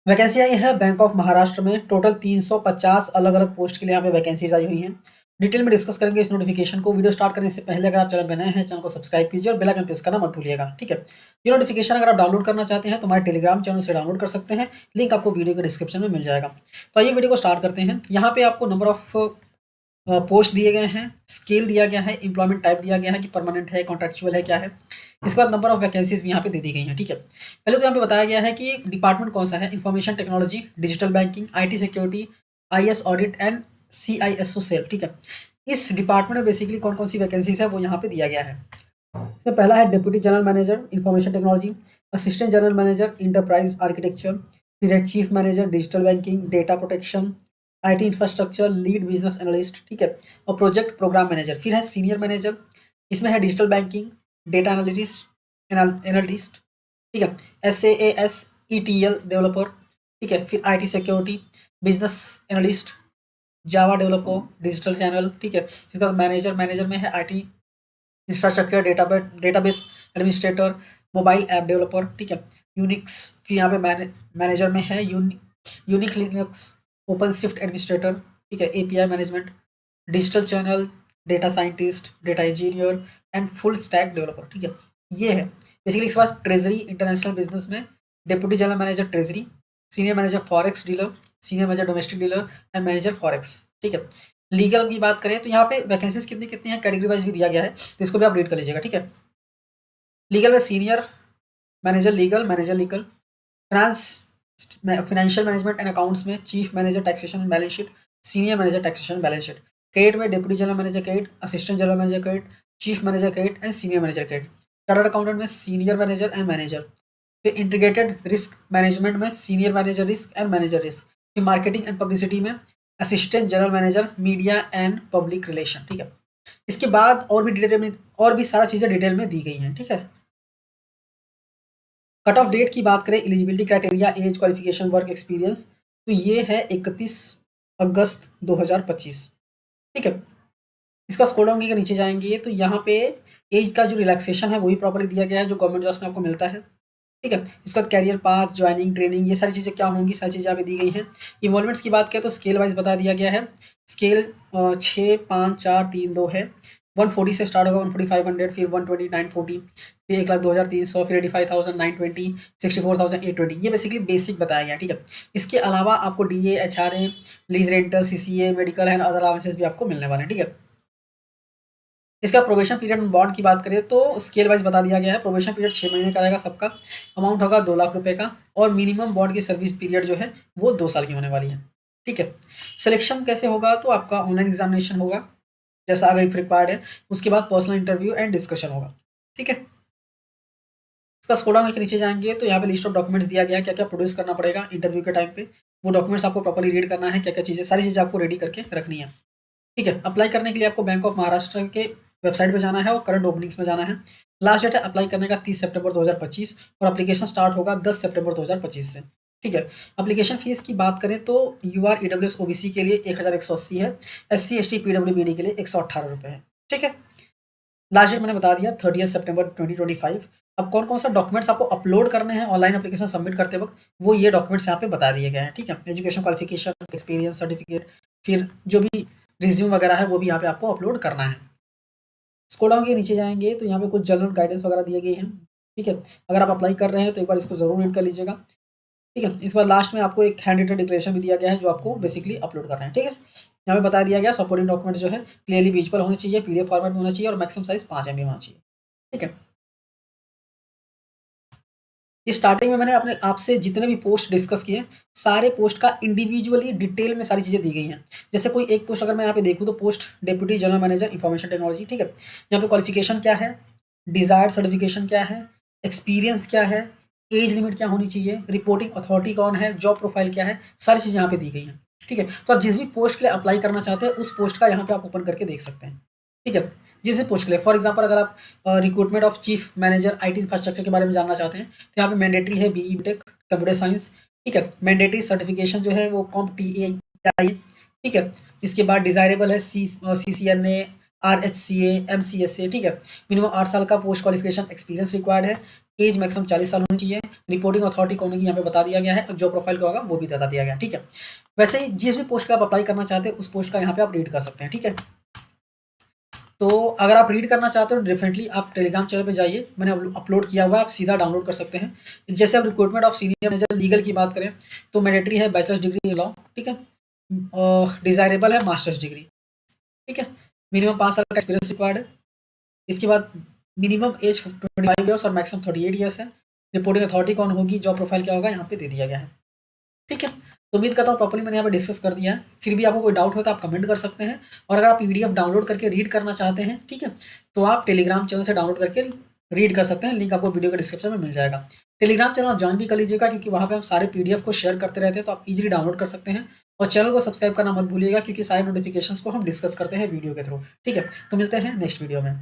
Vacancy आई है bank of Maharashtra में। Total 350 अलग-अलग पोस्ट के लिए यहाँ पे वैकेंसीज़ आई हुई हैं। डिटेल में डिस्कस करेंगे इस नोटिफिकेशन को। वीडियो स्टार्ट करने से पहले अगर आप चैनल पे नए हैं, चैनल को सब्सक्राइब कीजिए और बेल आइकन प्रेस करना मत भूलिएगा, ठीक है? ये नोटिफिकेशन अगर आप डाउनलोड करना चाहते हैं तो हमारे टेलीग्राम चैनल से डाउनलोड कर सकते हैं। लिंक आपको वीडियो के डिस्क्रिप्शन में मिल जाएगा। तो आइए वीडियो को स्टार्ट करते हैं। यहाँ पे आपको नंबर ऑफ पोस्ट दिए गए हैं, स्केल दिया गया है, एम्प्लॉयमेंट टाइप दिया गया है कि परमानेंट है, कॉन्ट्रैक्चुअल है, क्या है। इसके बाद नंबर ऑफ वैकेंसीज भी यहाँ पे दे दी गई हैं, ठीक है। पहले तो यहाँ पे बताया गया है कि डिपार्टमेंट कौन सा है, information technology, digital banking, IT security, IS audit and CISO cell, ठीक है। इस डिपार्टमेंट में बेसिकली कौन कौन सी वैकेंसीज है वो यहाँ पे दिया गया है। इसमें पहला है deputy general manager information technology, assistant general manager enterprise architecture, फिर है chief manager digital banking, data protection, IT infrastructure, lead business analyst, ठीक है। और प्रोजेक्ट प्रोग्राम मैनेजर। फिर है सीनियर मैनेजर, इसमें है डिजिटल बैंकिंग, डेटा एनालिस्ट, ठीक है। SaaS ETL डेवलपर, ठीक है। फिर IT security, business analyst, Java developer, digital channel, ठीक है। इसके बाद मैनेजर में है IT infrastructure, database administrator, mobile app developer, ठीक है। यूनिक्स, फिर यहाँ पे मैनेजर में है unique Linux open shift administrator, ठीक है। API management, digital channel, data scientist, data engineer and full stack developer, ठीक है। ये है बेसिकली। इसके बाद ट्रेजरी इंटरनेशनल बिजनेस में deputy general manager treasury, senior manager forex dealer, senior manager domestic dealer and manager forex, ठीक है। Legal की बात करें तो यहाँ पे वैकेंसीज कितनी कितनी है, कैटेगरी वाइज भी दिया गया है, तो इसको भी आप रीड कर लीजिएगा, ठीक है। लीगल में senior manager legal, finance financial management and accounts में chief manager taxation and balance sheet, senior manager taxation balance sheet. Credit में deputy general manager credit, assistant general manager credit, chief manager credit and senior manager credit. Chartered accountant में senior manager and manager. फिर integrated risk management में senior manager risk and manager risk. फिर marketing and publicity में assistant general manager media and public relation, ठीक है। इसके बाद और भी डिटेल में और भी सारा चीज़ें डिटेल में दी गई हैं, ठीक है। कट ऑफ डेट की बात करें, eligibility criteria, age, qualification, work experience, तो ये है 31 अगस्त 2025, ठीक है। इसका स्क्रॉल डाउन के नीचे जाएंगे तो यहाँ पे एज का जो रिलैक्सेशन है वही प्रॉपर्ली दिया गया है जो गवर्नमेंट जॉब्स में आपको मिलता है, ठीक है। इसके बाद कैरियर पाथ, ज्वाइनिंग, ट्रेनिंग, ये सारी चीज़ें क्या होंगी, सारी चीज़ें यहाँ पे दी गई हैं। इन्वॉल्वमेंट्स की बात करें तो स्केल वाइज बता दिया गया है। स्केल 6, 5, 4, 3, 2 है। 140 से स्टार्ट होगा, 14500, फिर 120, 940, फिर 1,02,300, फिर 85,000, 920, 64,820। ये बेसिकली बेसिक बताया गया, ठीक है। इसके अलावा आपको DA, HRA, lease rental, CCA, medical and other allowances भी आपको मिलने वाले हैं, ठीक है। इसका प्रोबेशन पीरियड बॉन्ड की बात करें तो स्केल वाइज बता दिया गया है। प्रोबेशन पीरियड 6 महीने का रहेगा सबका। अमाउंट होगा 2 लाख रुपए का और मिनिमम बॉन्ड की सर्विस पीरियड जो है वो 2 साल की होने वाली है, ठीक है। सिलेक्शन कैसे होगा तो आपका ऑनलाइन एग्जामिनेशन होगा जैसा अगर इफ रिक्वायर्ड है। उसके बाद पर्सनल इंटरव्यू एंड डिस्कशन होगा, ठीक है। इसका स्क्रॉल डाउन के नीचे जाएंगे तो यहाँ पे लिस्ट ऑफ डॉक्यूमेंट्स दिया गया है, क्या क्या प्रोड्यूस करना पड़ेगा इंटरव्यू के टाइम पे। वो डॉक्यूमेंट्स आपको प्रॉपर्ली रीड करना है, क्या क्या चीज़ें, सारी चीज़ें आपको रेडी करके रखनी है, ठीक है। अप्लाई करने के लिए आपको बैंक ऑफ महाराष्ट्र के वेबसाइट पे जाना है और करंट ओपनिंग्स में जाना है। लास्ट डेट है अप्लाई करने का 30 सितंबर 2025 और एप्लीकेशन स्टार्ट होगा 10 सितंबर 2025 से, ठीक है। एप्लीकेशन फीस की बात करें तो UR EWS OBC के लिए 1180 है, SC ST PWBD के लिए 118 रुपये है, ठीक है। लास्ट डेट मैंने बता दिया 30 सितंबर 2025। अब कौन कौन सा डॉक्यूमेंट्स आपको अपलोड करने हैं ऑनलाइन एप्लीकेशन सबमिट करते वक्त, वो ये डॉक्यूमेंट्स यहाँ पे बता दिए गए हैं, ठीक है। एजुकेशन क्वालिफिकेशन, एक्सपीरियंस सर्टिफिकेट, फिर जो भी रिज्यूम वगैरह है वो भी यहाँ पे आपको अपलोड करना है। स्क्रॉल डाउन के नीचे जाएंगे तो यहाँ पे कुछ जनरल गाइडेंस वगैरह दिए गए हैं, ठीक है। अगर आप अप्लाई कर रहे हैं तो एक बार इसको जरूर रीड कर लीजिएगा, ठीक है। इस बार लास्ट में आपको एक हैंड रिटन डिक्लेरेशन भी दिया गया है जो आपको बेसिकली अपलोड करना है, ठीक है। यहाँ पे बता दिया गया सपोर्टिंग डॉक्यूमेंट्स जो है क्लियरली विजिबल होने चाहिए, PDF फॉर्मेट में होना चाहिए और मैक्सिमम साइज 5 MB होना चाहिए, ठीक है। स्टार्टिंग में मैंने अपने आपसे जितने भी पोस्ट डिस्कस किए सारे पोस्ट का इंडिविजुअली डिटेल में सारी चीज़ें दी गई हैं। जैसे कोई एक पोस्ट अगर मैं यहाँ पे देखूँ तो post deputy general manager information technology, ठीक है। यहाँ पे क्वालिफिकेशन क्या है, डिजायर्ड सर्टिफिकेशन क्या है, एक्सपीरियंस क्या है, एज लिमिट क्या होनी चाहिए, रिपोर्टिंग अथॉरिटी कौन है, जॉब प्रोफाइल क्या है, सारी चीज़ें यहाँ पे दी गई हैं, ठीक है। तो आप जिस भी पोस्ट के लिए अप्लाई करना चाहते हैं उस पोस्ट का यहाँ पे आप ओपन करके देख सकते हैं, ठीक है। जिस भी पोस्ट के लिए फॉर एग्जाम्पल अगर आप recruitment of chief manager IT infrastructure के बारे में जानना चाहते हैं तो यहाँ पे मैंडेटरी है BE BTech कंप्यूटर साइंस, ठीक है। मैंडेटरी सर्टिफिकेशन जो है वो CompTIA, ठीक है। इसके बाद डिजायरेबल है CCNA, RHCA, MCSA, ठीक है। मिनिमम 8 साल का पोस्ट क्वालिफिकेशन एक्सपीरियंस रिक्वायर्ड है। एज मैक्सिमम 40 साल होनी चाहिए, रिपोर्टिंग अथॉरिटी कौन होगी यहाँ पे बता दिया गया है, जो प्रोफाइल का होगा वो भी बता दिया गया है, ठीक है। वैसे ही जिस भी पोस्ट का आप अप्लाई करना चाहते हैं उस पोस्ट का यहाँ पे आप रीड कर सकते हैं, ठीक है। तो अगर आप रीड करना चाहते हो डेफिनेटली आप टेलीग्राम चैनल पे जाइए, मैंने अपलोड किया हुआ है, आप सीधा डाउनलोड कर सकते हैं। जैसे अब recruitment of senior manager legal की बात करें तो मैंडेटरी है बैचलर्स डिग्री लॉ, ठीक है, डिजायरेबल है मास्टर्स डिग्री, ठीक है, मिनिमम 5 साल का एक्सपीरियंस रिक्वायर्ड है। इसके बाद मिनिमम एज 25 ईयर्स और मैक्सिमम 38 ईयर्स है। रिपोर्टिंग अथॉरिटी कौन होगी, जॉब प्रोफाइल क्या होगा यहाँ पे दे दिया गया है, ठीक है। तो उम्मीद करता हूँ प्रॉपर्ली मैंने यहाँ पे डिस्कस कर दिया है। फिर भी आपको कोई डाउट हो तो आप कमेंट कर सकते हैं, और अगर आप पीडीएफ डाउनलोड करके रीड करना चाहते हैं, ठीक है, तो आप टेलीग्राम चैनल से डाउनलोड करके रीड कर सकते हैं। लिंक आपको वीडियो के डिस्क्रिप्शन में मिल जाएगा। टेलीग्राम चैनल आप ज्वाइन भी कर लीजिएगा, क्योंकि वहाँ पे हम सारे पीडीएफ को शेयर करते रहते हैं, तो आप इजीली डाउनलोड कर सकते हैं। और चैनल को सब्सक्राइब करना मत भूलिएगा, क्योंकि सारे नोटिफिकेशंस को हम डिस्कस करते हैं वीडियो के थ्रू, ठीक है। तो मिलते हैं नेक्स्ट वीडियो में।